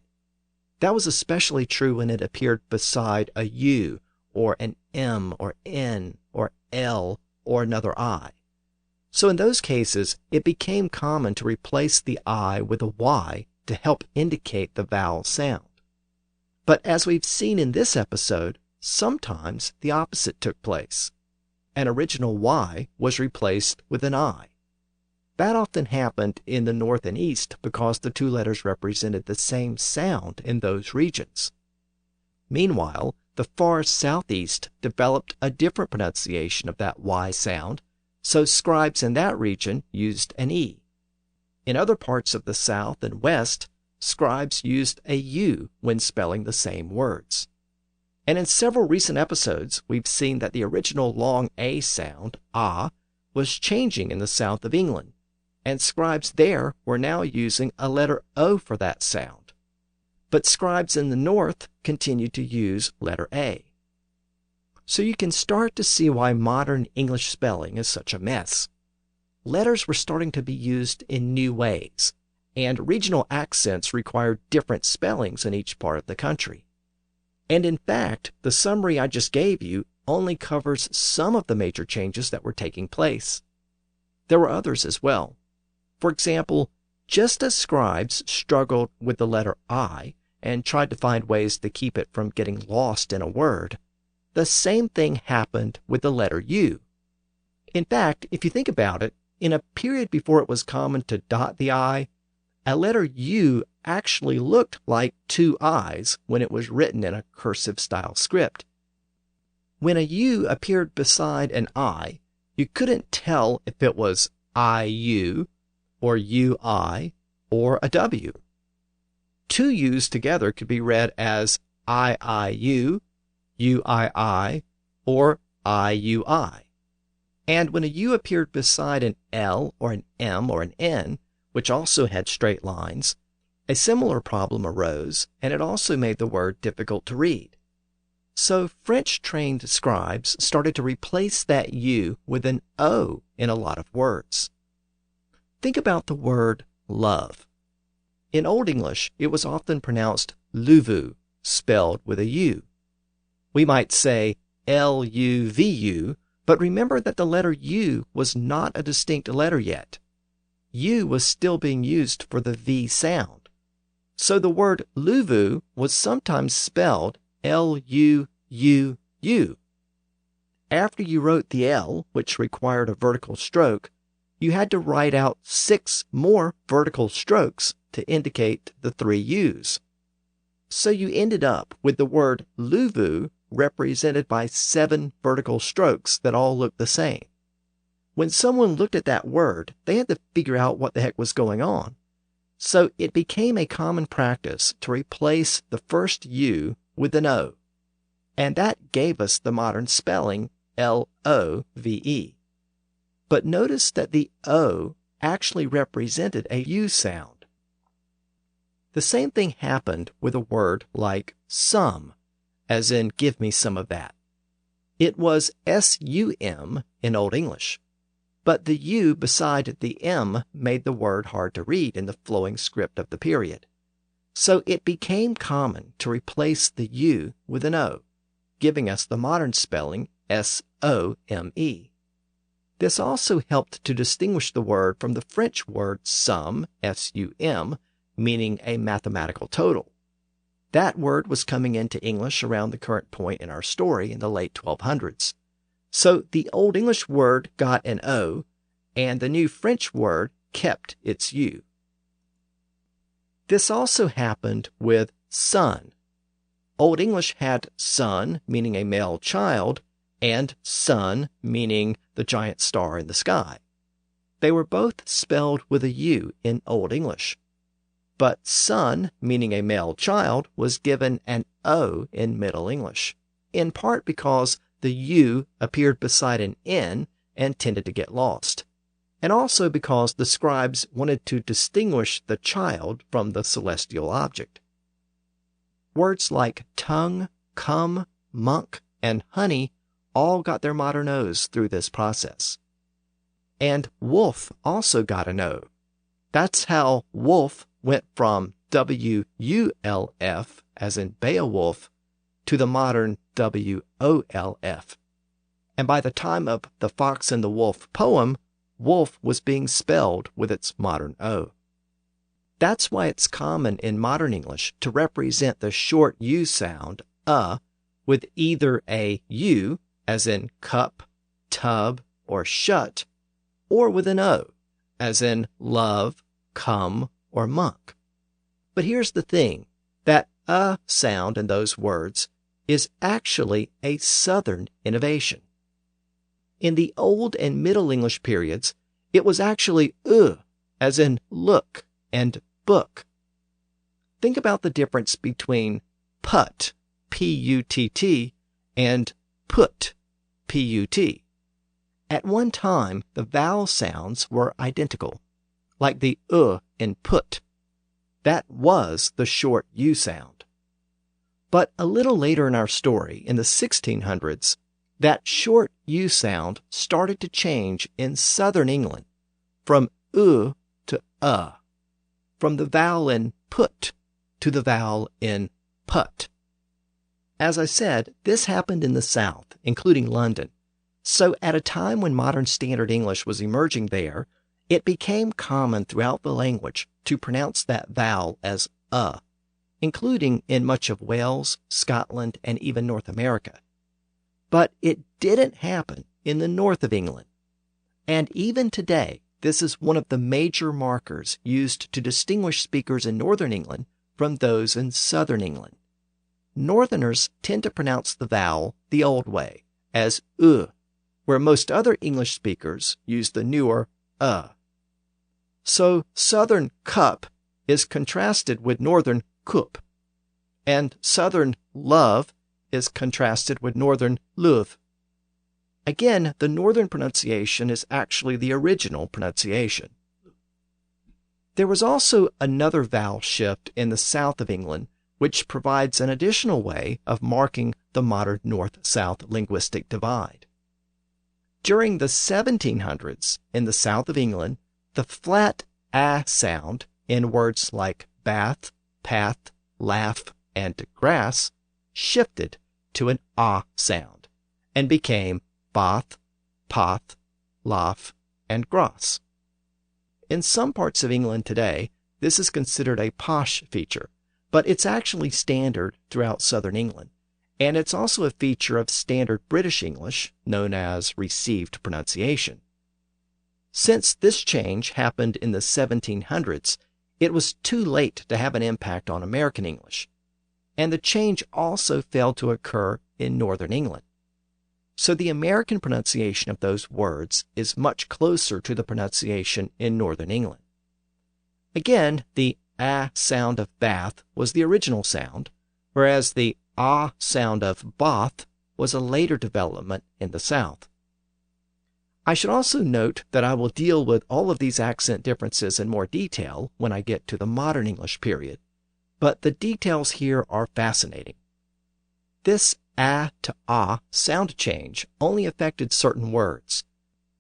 That was especially true when it appeared beside a U, or an M, or N, or L, or another I. So in those cases, it became common to replace the I with a Y to help indicate the vowel sound. But as we've seen in this episode, sometimes the opposite took place. An original Y was replaced with an I. That often happened in the north and east because the two letters represented the same sound in those regions. Meanwhile, the far southeast developed a different pronunciation of that Y sound, so scribes in that region used an E. In other parts of the south and west, scribes used a U when spelling the same words. And in several recent episodes, we've seen that the original long A sound, ah, was changing in the south of England, and scribes there were now using a letter O for that sound. But scribes in the north continued to use letter A. So you can start to see why modern English spelling is such a mess. Letters were starting to be used in new ways, and regional accents required different spellings in each part of the country. And in fact, the summary I just gave you only covers some of the major changes that were taking place. There were others as well. For example, just as scribes struggled with the letter I and tried to find ways to keep it from getting lost in a word, the same thing happened with the letter U. In fact, if you think about it, in a period before it was common to dot the I, a letter U actually looked like two I's when it was written in a cursive-style script. When a U appeared beside an I, you couldn't tell if it was IU, or UI, or a W. Two U's together could be read as IIU, UII, or IUI. And when a U appeared beside an L, or an M, or an N, which also had straight lines, A similar problem arose, and it also made the word difficult to read. So French-trained scribes started to replace that U with an O in a lot of words. Think about the word love. In Old English, it was often pronounced luvu, spelled with a U. We might say L-U-V-U, but remember that the letter U was not a distinct letter yet. U was still being used for the V sound. So the word luvu was sometimes spelled L-U-U-U. After you wrote the L, which required a vertical stroke, you had to write out 6 more vertical strokes to indicate the 3 U's. So you ended up with the word luvu represented by 7 vertical strokes that all looked the same. When someone looked at that word, they had to figure out what the heck was going on. So it became a common practice to replace the first U with an O. And that gave us the modern spelling L-O-V-E. But notice that the O actually represented a U sound. The same thing happened with a word like some, as in give me some of that. It was S-U-M in Old English, but the U beside the M made the word hard to read in the flowing script of the period. So it became common to replace the U with an O, giving us the modern spelling S-O-M-E. This also helped to distinguish the word from the French word sum, S-U-M, meaning a mathematical total. That word was coming into English around the current point in our story in the late 1200s. So the Old English word got an O, and the new French word kept its U. This also happened with son. Old English had son, meaning a male child, and sun, meaning the giant star in the sky. They were both spelled with a U in Old English. But son, meaning a male child, was given an O in Middle English, in part because the U appeared beside an N and tended to get lost, and also because the scribes wanted to distinguish the child from the celestial object. Words like tongue, come, monk, and honey all got their modern O's through this process. And wolf also got an O. That's how wolf went from W-U-L-F, as in Beowulf, to the modern W-O-L-F. And by the time of the Fox and the Wolf poem, wolf was being spelled with its modern O. That's why it's common in modern English to represent the short U sound, with either a U, as in cup, tub, or shut, or with an O, as in love, come, or monk. But here's the thing, that sound in those words is actually a Southern innovation. In the Old and Middle English periods, it was actually as in look and book. Think about the difference between put, P-U-T-T, and put, P-U-T. At one time, the vowel sounds were identical, like the in put. That was the short U sound. But a little later in our story, in the 1600s, that short U sound started to change in southern England from to from the vowel in put to the vowel in put. As I said, this happened in the South, including London. So at a time when modern Standard English was emerging there, it became common throughout the language to pronounce that vowel as including in much of Wales, Scotland, and even North America. But it didn't happen in the north of England. And even today, this is one of the major markers used to distinguish speakers in northern England from those in southern England. Northerners tend to pronounce the vowel the old way, as where most other English speakers use the newer So southern cup is contrasted with northern cup, and southern love is contrasted with northern luv. Again, the northern pronunciation is actually the original pronunciation. There was also another vowel shift in the south of England, which provides an additional way of marking the modern north-south linguistic divide. During the 1700s, in the south of England, the flat a sound in words like bath, path, laugh, and grass shifted to an ah sound and became bath, path, laugh, and grass. In some parts of England today, this is considered a posh feature, but it's actually standard throughout southern England, and it's also a feature of standard British English, known as received pronunciation. Since this change happened in the 1700s, it was too late to have an impact on American English, and the change also failed to occur in northern England. So the American pronunciation of those words is much closer to the pronunciation in northern England. Again, the a sound of bath was the original sound, whereas the ah sound of bath was a later development in the South. I should also note that I will deal with all of these accent differences in more detail when I get to the modern English period, but the details here are fascinating. This a to ah sound change only affected certain words,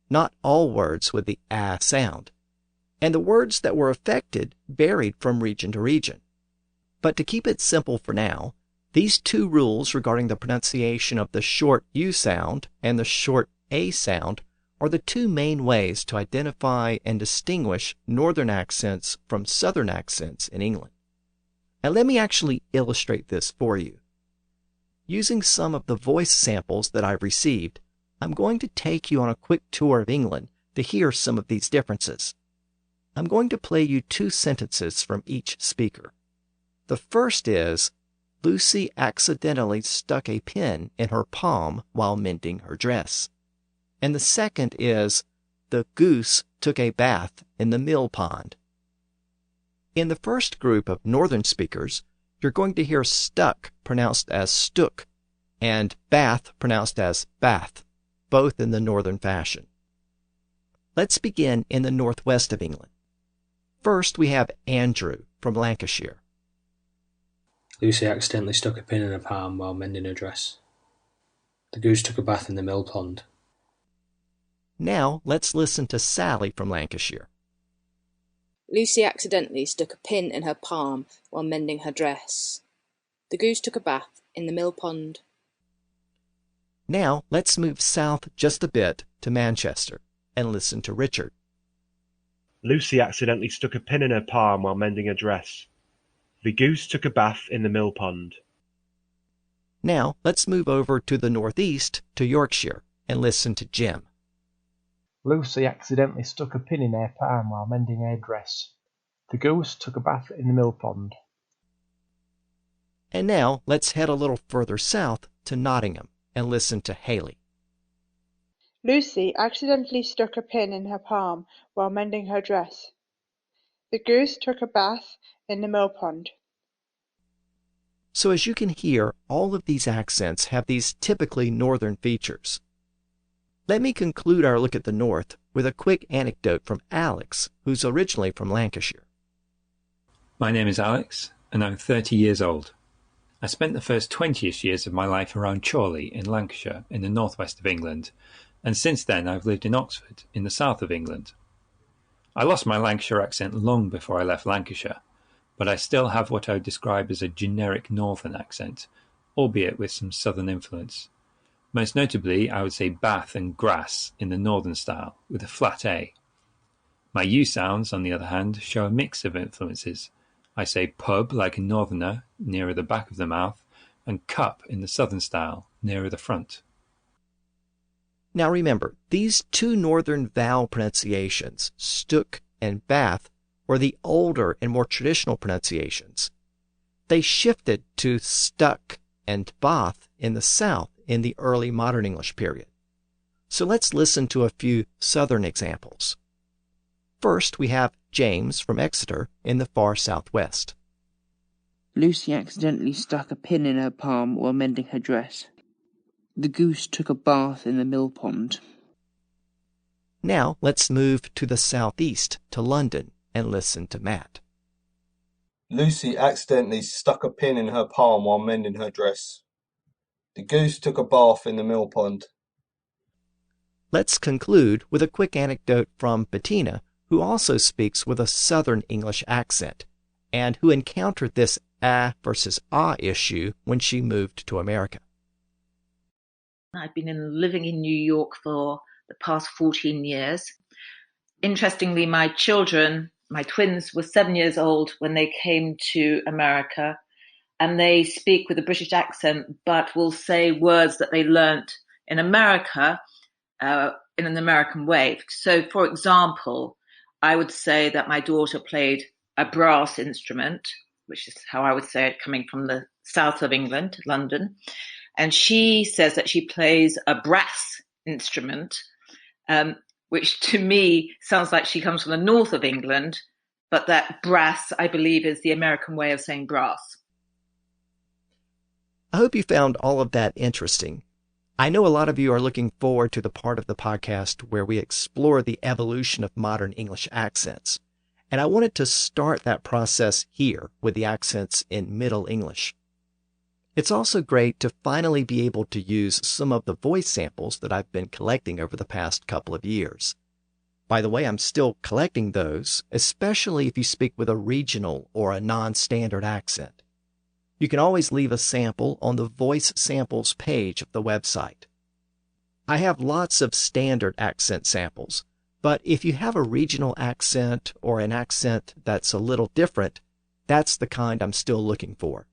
not all words with the a sound, and the words that were affected varied from region to region. But to keep it simple for now, these two rules regarding the pronunciation of the short U sound and the short A sound are the two main ways to identify and distinguish northern accents from southern accents in England. And let me actually illustrate this for you. Using some of the voice samples that I've received, I'm going to take you on a quick tour of England to hear some of these differences. I'm going to play you two sentences from each speaker. The first is, Lucy accidentally stuck a pin in her palm while mending her dress. And the second is, the goose took a bath in the mill pond. In the first group of northern speakers, you're going to hear stuck pronounced as stook and bath pronounced as bath, both in the northern fashion. Let's begin in the northwest of England. First, we have Andrew from Lancashire. Lucy accidentally stuck a pin in her palm while mending her dress. The goose took a bath in the mill pond. Now, let's listen to Sally from Lancashire. Lucy accidentally stuck a pin in her palm while mending her dress. The goose took a bath in the mill pond. Now, let's move south just a bit to Manchester and listen to Richard. Lucy accidentally stuck a pin in her palm while mending her dress. The goose took a bath in the mill pond. Now, let's move over to the northeast to Yorkshire and listen to Jim. Lucy accidentally stuck a pin in her palm while mending her dress. The goose took a bath in the mill pond. And now, let's head a little further south to Nottingham and listen to Haley. Lucy accidentally stuck a pin in her palm while mending her dress. The goose took a bath in the mill pond. So as you can hear, all of these accents have these typically northern features. Let me conclude our look at the north with a quick anecdote from Alex, who's originally from Lancashire. My name is Alex, and I'm 30 years old. I spent the first 20ish years of my life around Chorley in Lancashire in the northwest of England, and since then I've lived in Oxford in the south of England. I lost my Lancashire accent long before I left Lancashire, but I still have what I would describe as a generic northern accent, albeit with some southern influence. Most notably, I would say bath and grass in the northern style, with a flat A. My U sounds, on the other hand, show a mix of influences. I say pub like a northerner, nearer the back of the mouth, and cup in the southern style, nearer the front. Now remember, these two northern vowel pronunciations, stook and bath, were the older and more traditional pronunciations. They shifted to stuck and bath in the south in the early modern English period. So let's listen to a few southern examples. First, we have James from Exeter in the far southwest. Lucy accidentally stuck a pin in her palm while mending her dress. The goose took a bath in the mill pond. Now let's move to the southeast, to London, and listen to Matt. Lucy accidentally stuck a pin in her palm while mending her dress. The goose took a bath in the mill pond. Let's conclude with a quick anecdote from Bettina, who also speaks with a Southern English accent, and who encountered this versus issue when she moved to America. I've been living in New York for the past 14 years. Interestingly, my twins were 7 years old when they came to America, and they speak with a British accent, but will say words that they learnt in America in an American way. So, for example, I would say that my daughter played a brass instrument, which is how I would say it coming from the south of England, London. And she says that she plays a brass instrument, which to me sounds like she comes from the north of England, but that brass, I believe, is the American way of saying brass. I hope you found all of that interesting. I know a lot of you are looking forward to the part of the podcast where we explore the evolution of modern English accents, and I wanted to start that process here with the accents in Middle English. It's also great to finally be able to use some of the voice samples that I've been collecting over the past couple of years. By the way, I'm still collecting those, especially if you speak with a regional or a non-standard accent. You can always leave a sample on the Voice Samples page of the website. I have lots of standard accent samples, but if you have a regional accent or an accent that's a little different, that's the kind I'm still looking for.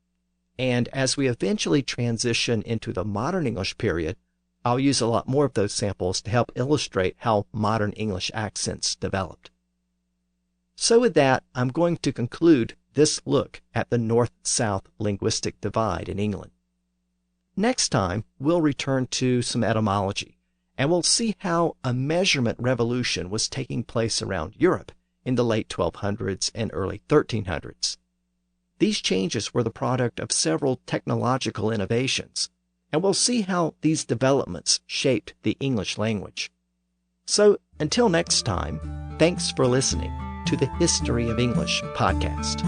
And as we eventually transition into the modern English period, I'll use a lot more of those samples to help illustrate how modern English accents developed. So with that, I'm going to conclude this look at the North-South linguistic divide in England. Next time, we'll return to some etymology, and we'll see how a measurement revolution was taking place around Europe in the late 1200s and early 1300s. These changes were the product of several technological innovations, and we'll see how these developments shaped the English language. So, until next time, thanks for listening to the History of English podcast.